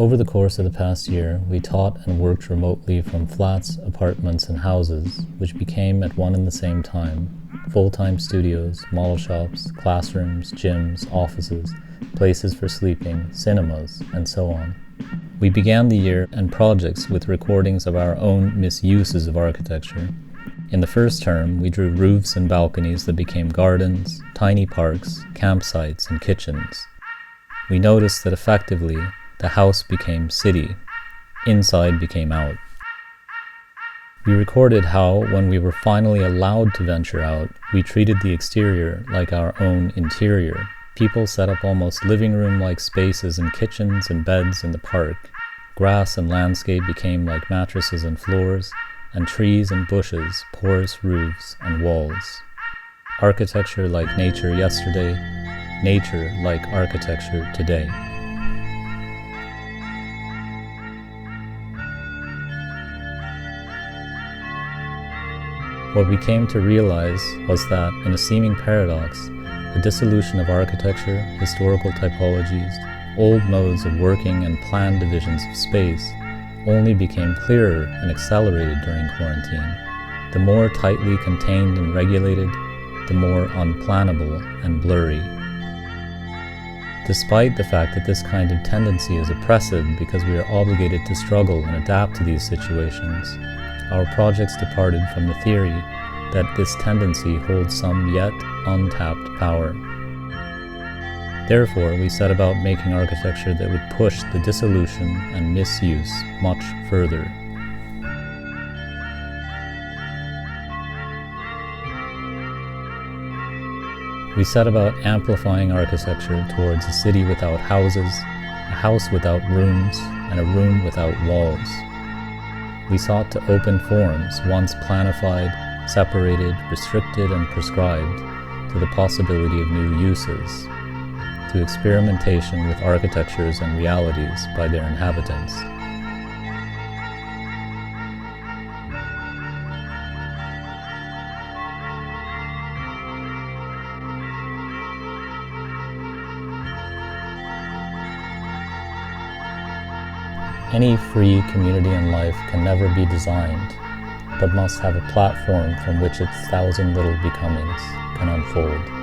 Over the course of the past year, we taught and worked remotely from flats, apartments, and houses, which became at one and the same time full-time studios, model shops, classrooms, gyms, offices, places for sleeping, cinemas, and so on. We began the year and projects with recordings of our own misuses of architecture. In the first term, we drew roofs and balconies that became gardens, tiny parks, campsites, and kitchens. We noticed that effectively, the house became city. Inside became out. We recorded how, when we were finally allowed to venture out, we treated the exterior like our own interior. People set up almost living room-like spaces and kitchens and beds in the park. Grass and landscape became like mattresses and floors, and trees and bushes, porous roofs and walls. Architecture like nature yesterday, nature like architecture today. What we came to realize was that, in a seeming paradox, the dissolution of architecture, historical typologies, old modes of working and planned divisions of space only became clearer and accelerated during quarantine. The more tightly contained and regulated, the more unplannable and blurry. Despite the fact that this kind of tendency is oppressive because we are obligated to struggle and adapt to these situations, our projects departed from the theory that this tendency holds some yet untapped power. Therefore, we set about making architecture that would push the dissolution and misuse much further. We set about amplifying architecture towards a city without houses, a house without rooms, and a room without walls. We sought to open forms once planified, separated, restricted, and prescribed to the possibility of new uses, to experimentation with architectures and realities by their inhabitants. Any free community in life can never be designed, but must have a platform from which its thousand little becomings can unfold.